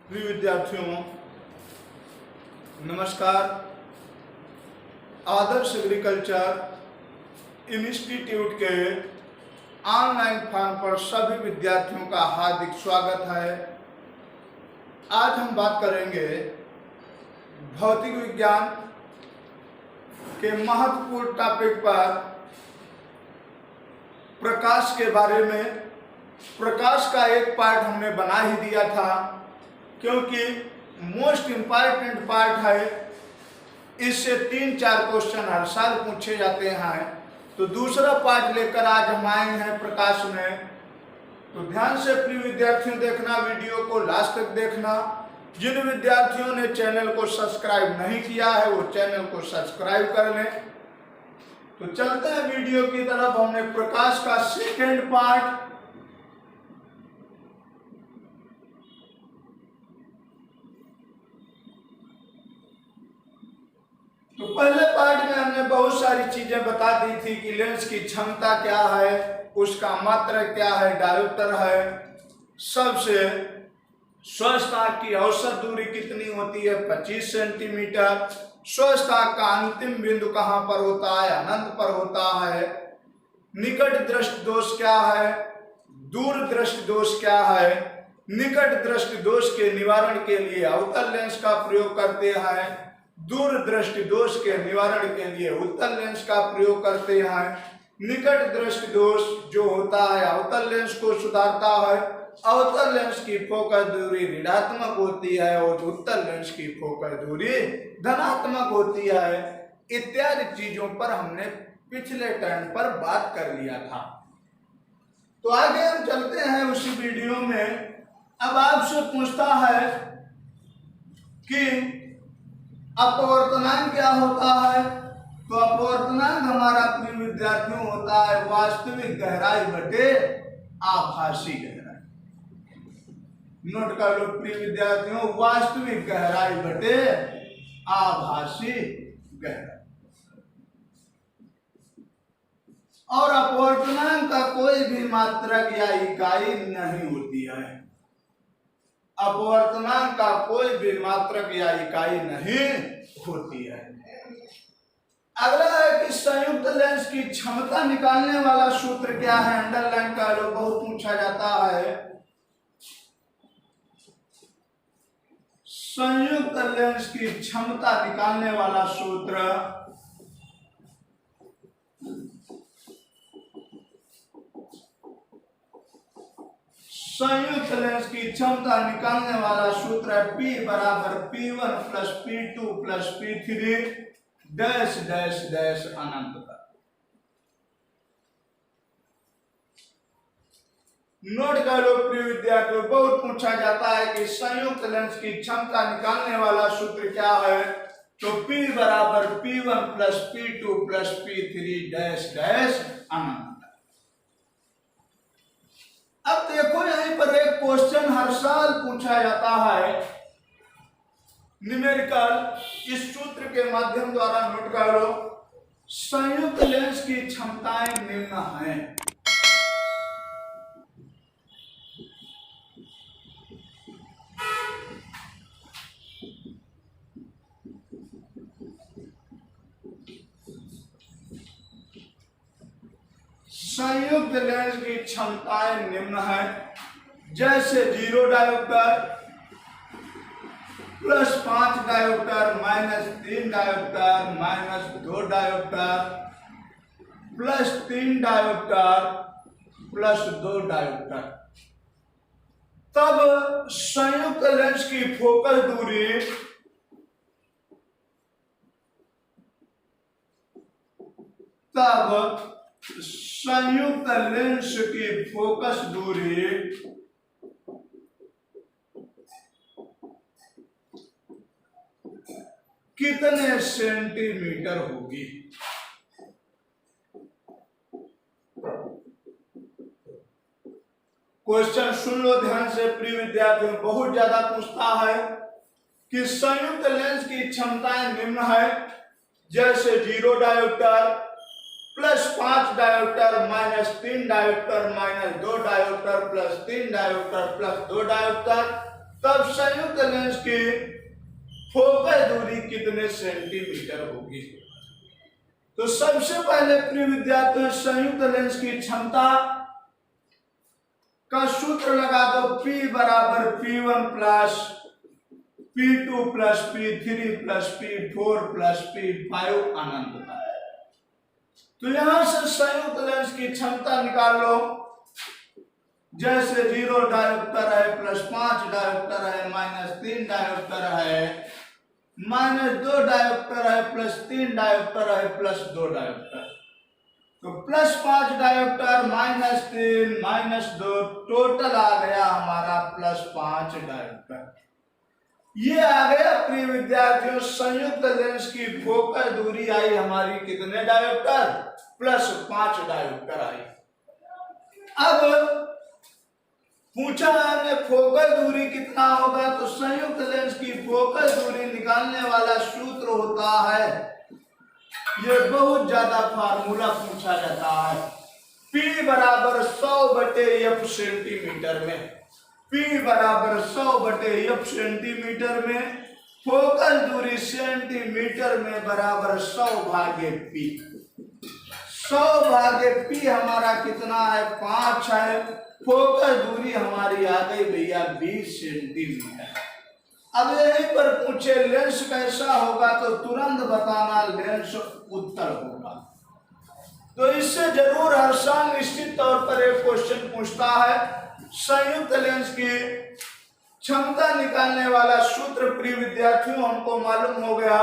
प्रिय विद्यार्थियों नमस्कार। आदर्श एग्रीकल्चर इंस्टीट्यूट के ऑनलाइन फॉर्म पर सभी विद्यार्थियों का हार्दिक स्वागत है। आज हम बात करेंगे भौतिक विज्ञान के महत्वपूर्ण टॉपिक पर प्रकाश के बारे में। प्रकाश का एक पार्ट हमने बना ही दिया था क्योंकि मोस्ट इम्पॉर्टेंट पार्ट है। इससे 3-4 क्वेश्चन हर साल पूछे जाते हैं। तो दूसरा पार्ट लेकर आज हम आए हैं प्रकाश में। तो ध्यान से प्रिय विद्यार्थियों देखना, वीडियो को लास्ट तक देखना। जिन विद्यार्थियों ने चैनल को सब्सक्राइब नहीं किया है वो चैनल को सब्सक्राइब कर लें। तो चलते हैं वीडियो की तरफ। हमने प्रकाश का सेकेंड पार्ट तो पहले पार्ट में हमने बहुत सारी चीजें बता दी थी कि लेंस की क्षमता क्या है, उसका मात्रक क्या है, डायोप्टर है, सबसे स्वस्थाक की औसत दूरी कितनी होती है 25 सेंटीमीटर, स्वस्थाक का अंतिम बिंदु कहां पर होता है, अनंत पर होता है, निकट दृष्टि दोष क्या है, दूर दृष्टि दोष क्या है। निकट दृष्टि दोष के निवारण के लिए अवतल लेंस का प्रयोग करते हैं, दूर दृष्टि दोष के निवारण के लिए उत्तल लेंस का प्रयोग करते हैं। निकट दृष्टि दोष जो होता है अवतल लेंस को सुधारता है। अवतल लेंस की फोकस दूरी ऋणात्मक होती है और उत्तल लेंस की फोकस दूरी धनात्मक होती है। इत्यादि चीजों पर हमने पिछले टर्न पर बात कर लिया था। तो आगे हम चलते हैं उसी वीडियो में। अब आपसे पूछता है कि अपवर्तनांक क्या होता है। तो अपवर्तनांक हमारा प्रिय विद्यार्थियों होता है वास्तविक गहराई बटे आभासी गहराई। नोट कर लो प्रिय विद्यार्थियों, वास्तविक गहराई बटे आभासी गहराई। और अपवर्तनांक का कोई भी मात्रक या इकाई नहीं होती है। अपवर्तनांक का कोई भी मात्रक या इकाई नहीं होती है। अगला है कि संयुक्त लेंस की क्षमता निकालने वाला सूत्र क्या है। अंडरलाइन कर लो, बहुत पूछा जाता है। संयुक्त लेंस की क्षमता निकालने वाला सूत्र संयुक्त लेंस की क्षमता निकालने वाला सूत्र है P बराबर P1 plus P2 plus P3 dash dash dash अनंत तक। नोट कर लो प्रिय विद्यार्थियों, बहुत पूछा जाता है कि संयुक्त लेंस की क्षमता निकालने वाला सूत्र क्या है। तो P बराबर P1 plus P2 plus P3 dash dash अनंत। अब देखो यहीं पर एक क्वेश्चन हर साल पूछा जाता है न्यूमेरिकल। इस सूत्र के माध्यम द्वारा नोट कर लो। संयुक्त लेंस की क्षमताएं निम्न हैं। संयुक्त लेंस की क्षमताएं निम्न है। जैसे 0 dioptre plus 5 dioptre minus 3 dioptre minus 2 dioptre plus 3 dioptre plus 2 dioptre. तब संयुक्त लेंस की फोकस दूरी संयुक्त लेंस की फोकस दूरी कितने सेंटीमीटर होगी। क्वेश्चन सुन लो ध्यान से प्रिय विद्यार्थियों, बहुत ज्यादा पूछता है कि संयुक्त लेंस की क्षमताएं निम्न है। जैसे 0 dioptre plus 5 dioptre minus 3 dioptre minus 2 dioptre plus 3 dioptre plus 2 dioptre तब संयुक्त लेंस की फोकल दूरी कितने सेंटीमीटर होगी। तो सबसे पहले प्रिय विद्यार्थियों संयुक्त लेंस की क्षमता का सूत्र लगा दो, P बराबर P1 plus P2 plus P3 plus P4 plus P5 अनंत है। तो यहां से संयुक्त लेंस की क्षमता निकाल लो। जैसे 0 डायोप्टर है, +5 डायोप्टर है, -3 डायोप्टर है, -2 डायोप्टर है, +3 डायोप्टर है, +2 डायोप्टर। तो +5 डायोप्टर, -3 -2 टोटल आ गया हमारा +5 डायोप्टर। ये आ गया प्रिय विद्यार्थियों संयुक्त लेंस की फोकल दूरी आई हमारी कितने डायोप्टर, +5 डायोप्टर आई। अब पूछा हमने फोकल दूरी कितना होगा, तो संयुक्त लेंस की फोकल दूरी निकालने वाला सूत्र होता है, ये बहुत ज्यादा फार्मूला पूछा जाता है, P बराबर 100/F सेंटीमीटर में। P बराबर 100/F सेंटीमीटर में, फोकल दूरी सेंटीमीटर में बराबर 100/P। 100/P हमारा कितना है, 5 है। फोकल दूरी हमारी आ गई भैया 20 सेंटीमीटर। अब यहीं पर पूछे लेंस कैसा होगा, तो तुरंत बताना लेंस उत्तल होगा। तो इससे जरूर हर साल निश्चित तौर पर एक क्वेश्चन पूछता है, संयुक्त लेंस की क्षमता निकालने वाला सूत्र प्रिय विद्यार्थियों हमको मालूम हो गया।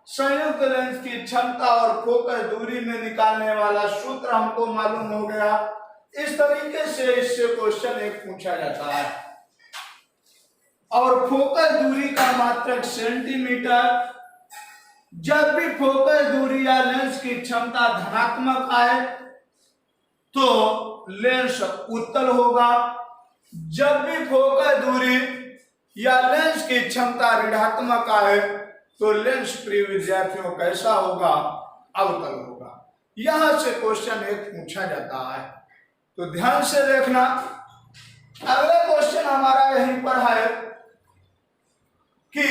संयुक्त लेंस की क्षमता और फोकल दूरी में निकालने वाला सूत्र हमको मालूम हो गया। इस तरीके से इससे क्वेश्चन एक पूछा जाता है। और फोकल दूरी का मात्रक सेंटीमीटर। जब भी फोकल दूरी या लेंस की क्षमता धनात्मक आए तो लेंस उत्तल होगा। जब भी फोकल दूरी या लेंस की क्षमता ऋणात्मक आए तो लेंस प्रिय विद्यार्थियों कैसा होगा, अवतल होगा। यहां से क्वेश्चन एक पूछा जाता है, तो ध्यान से देखना। अगला क्वेश्चन हमारा यहीं पर है कि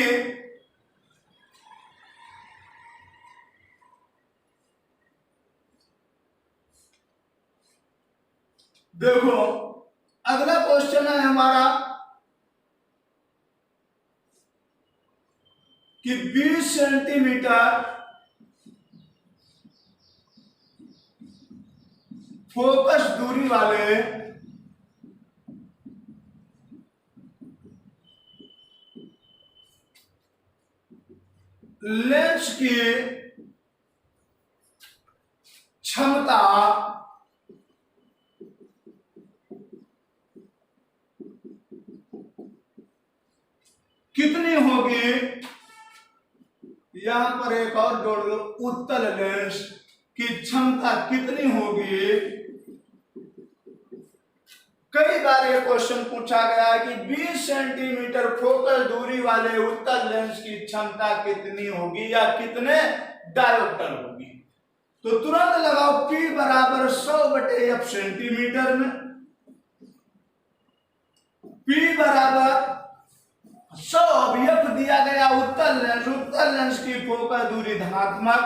देखो अगला क्वेश्चन है हमारा कि 20 सेंटीमीटर फोकस दूरी वाले लेंस की क्षमता कितनी होगी। यहां पर एक और जोड़ लो, उत्तल लेंस की क्षमता कितनी होगी। कई बार ये क्वेश्चन पूछा गया है कि 20 सेंटीमीटर फोकल दूरी वाले उत्तल लेंस की क्षमता कितनी होगी या कितने डायोप्टर होगी। तो तुरंत लगाओ P बराबर 100/F सेंटीमीटर में। P बराबर 100 F दिया गया उत्तल लेंस की फोकल दूरी धनात्मक,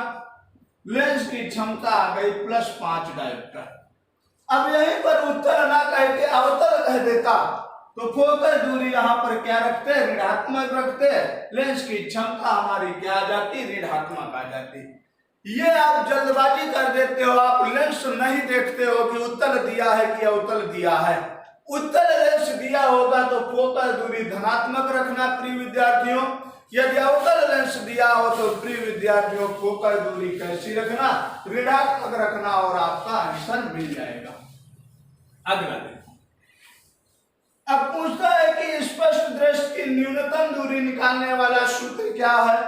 लेंस की क्षमता आ गई +5 डायोप्टर। अब यहीं पर उत्तल ना कह के अवतल कह देता तो फोकल दूरी यहां पर क्या रखते, ऋणात्मक रखते, लेंस की क्षमता हमारी क्या आ जाती, ऋणात्मक आ जाती। ये आप जल्दबाजी कर देते हो, आप लेंस नहीं देखते हो कि उत्तल दिया है कि अवतल दिया है। उत्तल लेंस दिया होगा तो फोकल दूरी धनात्मक रखना प्रिय विद्यार्थियों। यदि अवतल लेंस दिया हो तो प्रिय विद्यार्थियों फोकल दूरी कैसी रखना, ऋणात्मक रखना, और आपका आंसर मिल जाएगा। अगला देखो, अब पूछता है कि स्पष्ट दृश्य की न्यूनतम दूरी निकालने वाला सूत्र क्या है।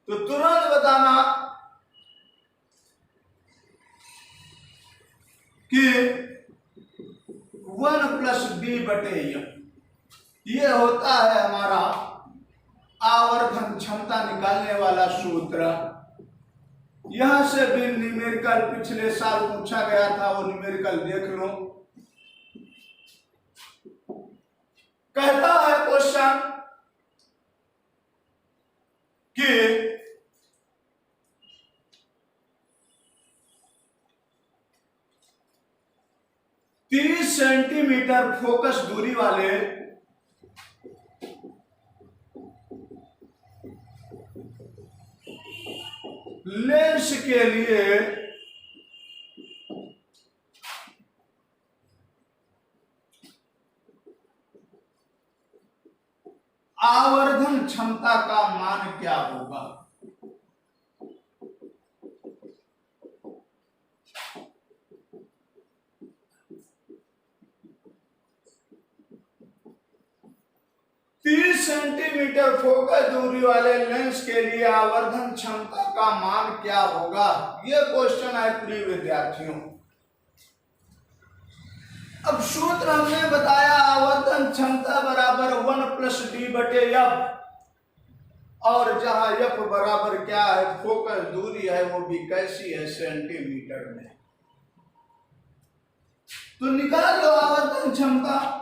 तो तुरंत बताना कि 1 + b/f ये होता है हमारा आवर्धन क्षमता निकालने वाला सूत्र। यहां से भी न्यूमेरिकल पिछले साल पूछा गया था, वो न्यूमेरिकल देख लो। कहता है क्वेश्चन कि 30 सेंटीमीटर फोकस दूरी वाले लेंस के लिए आवर्धन क्षमता का मान क्या होगा। तीस सेंटीमीटर फोकस दूरी वाले लेंस के लिए आवर्धन क्षमता का मान क्या होगा, यह क्वेश्चन है प्रिय विद्यार्थियों। अब सूत्र हमने बताया आवर्धन क्षमता बराबर 1+d/f, और जहां f बराबर क्या है, फोकस दूरी है, वो भी कैसी है, सेंटीमीटर में। तो निकाल लो आवर्धन क्षमता।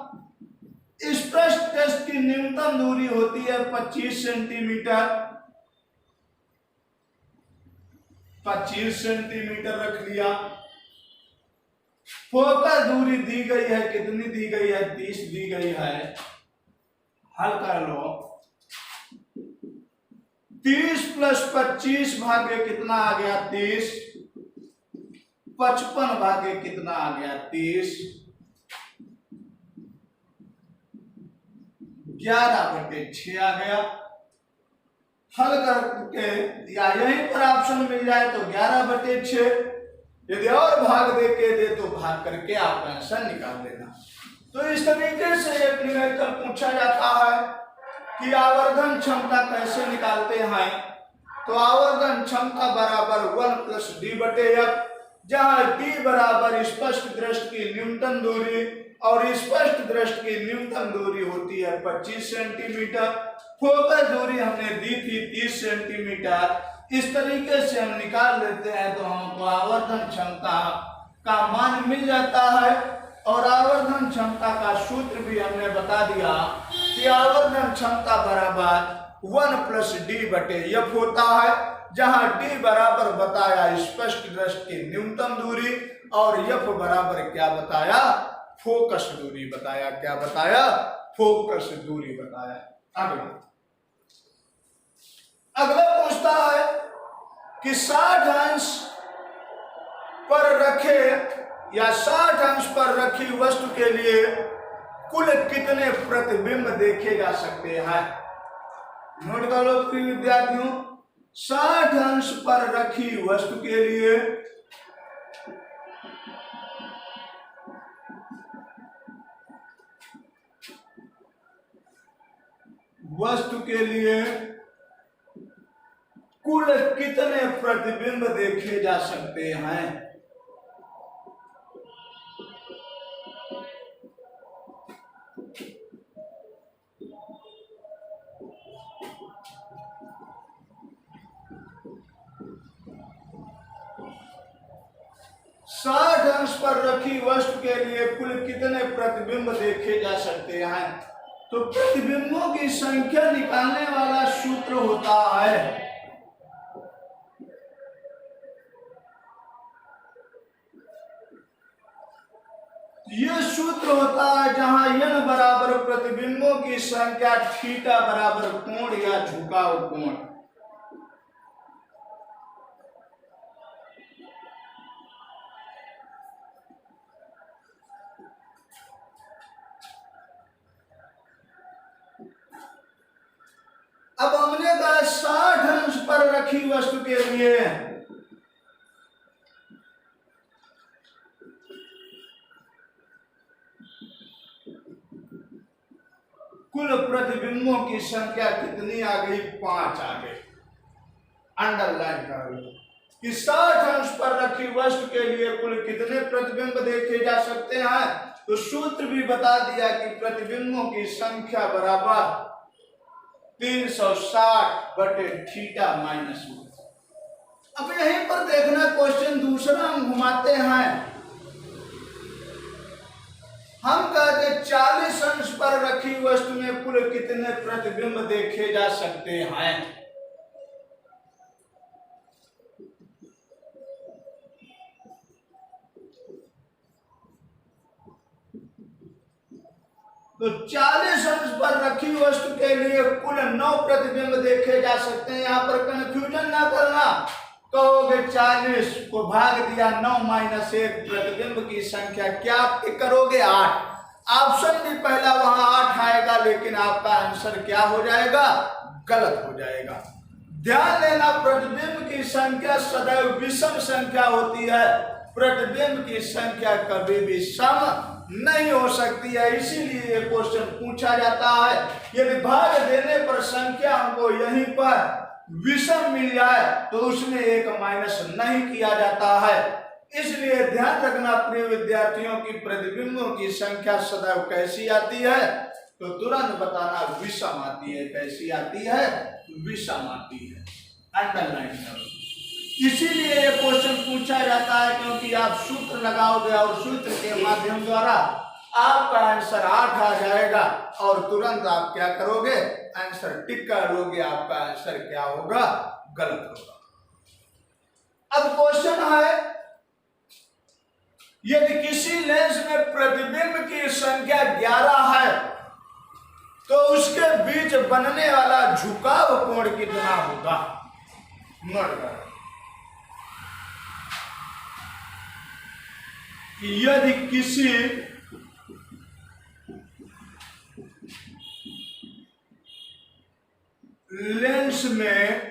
इस पृष्ठ टेस्ट की न्यूनतम दूरी होती है 25 सेंटीमीटर। 25 सेंटीमीटर रख लिया। फोकस दूरी दी गई है, कितनी दी गई है, 30 दी गई है। हल कर लो। 30 + 25 भागे कितना आ गया, 30। 55 भागे कितना आ गया, 30। 11/6 आ गया। हल करके या यहीं पर ऑप्शन मिल जाए तो 11/6, यदि और भाग दे के दे तो भाग करके आप आंसर निकाल देना। तो इस तरीके से एक न्यूमेरिकल पूछा जाता है कि आवर्धन क्षमता कैसे निकालते हैं। तो आवर्धन क्षमता बराबर 1+d/f, जहां d बराबर स्पष्ट दृष्टि की न्यूनतम दूरी और स्पष्ट दृष्टि की न्यूनतम दूरी होती है 25 सेंटीमीटर। फोकस दूरी हमने दी थी 30 सेंटीमीटर। इस तरीके से हम निकाल लेते हैं तो हमको आवर्धन क्षमता का मान मिल जाता है। और आवर्धन क्षमता का सूत्र भी हमने बता दिया कि आवर्धन क्षमता बराबर 1+d/f होता है, जहां d बराबर बताया स्पष्ट दृष्टि की न्यूनतम दूरी और f बराबर क्या बताया, फोकस दूरी बताया। क्या बताया, फोकस दूरी बताया। अगला पूछता है कि 60 अंश पर रखे या 60 अंश पर रखी वस्तु के लिए कुल कितने प्रतिबिंब देखे जा सकते हैं। नोट कर लो प्रिय विद्यार्थियों, 60 अंश पर रखी वस्तु के लिए कुल कितने प्रतिबिंब देखे जा सकते हैं। साठ अंश पर रखी वस्तु के लिए कुल कितने प्रतिबिंब देखे जा सकते हैं। तो प्रतिबिंबों की संख्या निकालने वाला सूत्र होता है यह सूत्र होता है जहां n बराबर प्रतिबिंबों की संख्या, थीटा बराबर कोण या झुकाव कोण। अब हमने कहा 60 अंश पर रखी वस्तु के लिए कुल प्रतिबिंबों की संख्या कितनी आ गई, 5 आ गई। अंडरलाइन कर लो कि 60 अंश पर रखी वस्तु के लिए कुल कितने प्रतिबिंब देखे जा सकते हैं। तो सूत्र भी बता दिया कि प्रतिबिंबों की संख्या बराबर 360/थीटा माइनस 1। अब यहीं पर देखना क्वेश्चन दूसरा हम घुमाते हैं। हम कहते 40 अंश पर रखी वस्तु में कुल कितने प्रतिबिंब देखे जा सकते हैं? तो 40 अंश पर रखी वस्तु के लिए कुल 9 प्रतिबिंब देखे जा सकते हैं। यहां पर कंफ्यूजन ना करना, कहोगे 40 को भाग दिया 9 माइनस 1 प्रतिबिंब की संख्या क्या करोगे? 8। ऑप्शन भी पहला वहां 8 आएगा, लेकिन आपका आंसर क्या हो जाएगा? गलत हो जाएगा। ध्यान देना, प्रतिबिंब की संख्या सदैव विषम संख्या होती है। प्रतिबिंब की संख्या कभी भी सम नहीं हो सकती है, इसीलिए ये क्वेश्चन पूछा जाता है। यदि भाग देने पर संख्या हमको यहीं पर विषम मिल जाए तो उसमें 1 माइनस नहीं किया जाता है। इसलिए ध्यान रखना प्रिय विद्यार्थियों की प्रतिबिंबों की संख्या सदैव कैसी आती है? तो तुरंत बताना, विषम आती है। कैसी आती है? विषम आती है। अंडरलाइन करो। इसीलिए ये क्वेश्चन पूछा जाता है, क्योंकि आप सूत्र लगाओगे और सूत्र के माध्यम द्वारा आपका आंसर 8 आ जाएगा और तुरंत आप क्या करोगे? आंसर टिक करोगे। आपका आंसर क्या होगा? गलत होगा। अब क्वेश्चन है, यदि किसी लेंस में प्रतिबिंब की संख्या 11 है तो उसके बीच बनने वाला झुकाव कोण कितना होगा? नोट करो। यदि किसी लेंस में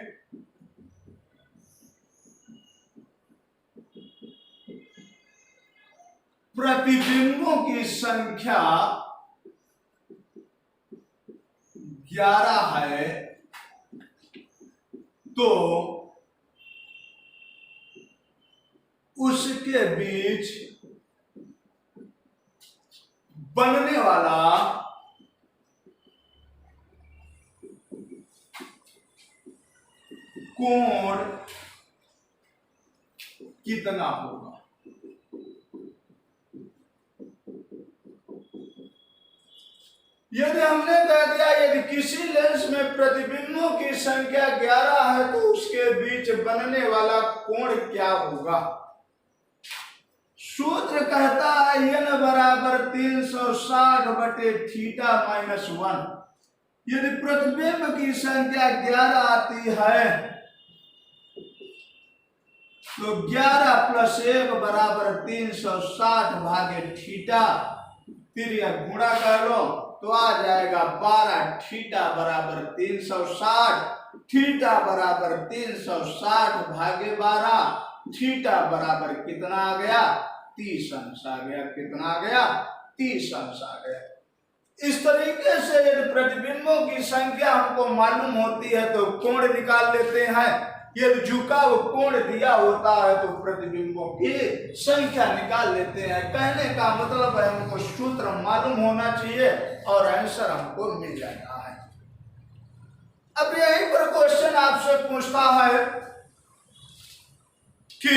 प्रतिबिंबों की संख्या 11 है तो उसके बीच बनने वाला कोण कितना होगा? यदि हमने कह दिया यदि किसी लेंस में प्रतिबिंबों की संख्या 11 है तो उसके बीच बनने वाला कोण क्या होगा? सूत्र कहता है n बराबर 360 बटे थीटा माइनस 1। यदि प्रतिबिंब की संख्या 11 आती है तो 11 प्लस 1 बराबर 360 भागे थीटा, फिर यह गुणा कर लो तो आ जाएगा 12। थीटा बराबर 360, थीटा बराबर 360 भागे 12, थीटा बराबर कितना आ गया? 30 अंश आ गया। कितना आ गया? 30 अंश आ गया। इस तरीके से यदि प्रतिबिंबों की संख्या हमको मालूम होती है तो कोण निकाल लेते हैं। यदि झुकाव कोण दिया होता है तो प्रतिबिंबों की संख्या निकाल लेते हैं। कहने का मतलब है हमको सूत्र मालूम होना चाहिए और आंसर हमको मिल जाता है। अब यहीं पर क्वेश्चन आपसे पूछता है कि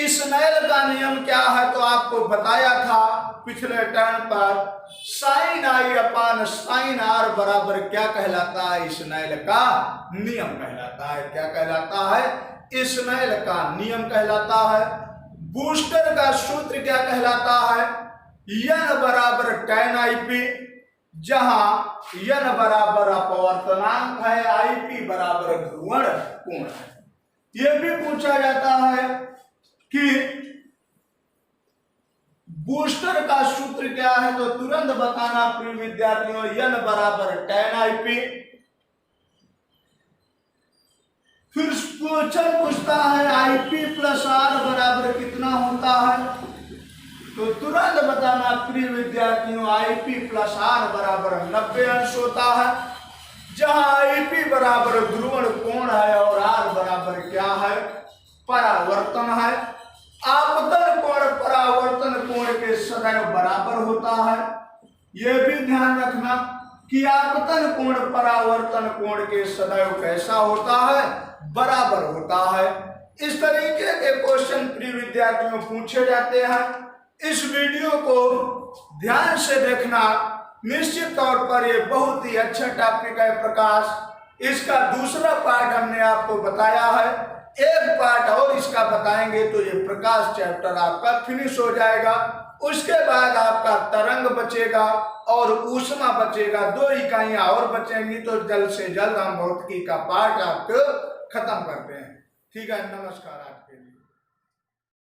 स्नेल का नियम क्या है? तो आपको बताया था पिछले टर्म पर, sine I upon sine R बराबर क्या कहलाता है? स्नेल का नियम कहलाता है। क्या कहलाता है? स्नेल का नियम कहलाता है। बूस्टर का सूत्र क्या कहलाता है? n बराबर tan IP, जहां n बराबर अपवर्तनांक है, IP बराबर ध्रुवण कोण है। यह भी पूछा जाता है कि बूस्टर का सूत्र क्या है? तो तुरंत बताना प्रिय विद्यार्थियों, n बराबर tan IP। फिर क्वेश्चन पूछता है IP प्लस R बराबर कितना होता है? तो तुरंत बताना प्रिय विद्यार्थियों, IP प्लस R बराबर 90 अंश होता है, जहां IP बराबर ध्रुवण कोण है और R बराबर क्या है? परावर्तन है। आपतन कोण परावर्तन कोण के सदैव बराबर होता है। यह भी ध्यान रखना कि आपतन कोण परावर्तन कोण के सदैव कैसा होता है? बराबर होता है। इस तरीके के क्वेश्चन प्रिय विद्यार्थियों पूछे जाते हैं। इस वीडियो को ध्यान से देखना। निश्चित तौर पर ये बहुत ही अच्छा टॉपिक है प्रकाश। इसका दूसरा पार्ट हमने आपको बताया है, एक पार्ट और इसका बताएंगे तो ये प्रकाश चैप्टर आपका फिनिश हो जाएगा। उसके बाद आपका तरंग बचेगा और ऊष्मा बचेगा, 2 इकाइयां और बचेंगी। तो जल्द से जल्द हम भौतिकी का पार्ट आपको खत्म करते हैं। ठीक है, नमस्कार आज के लिए।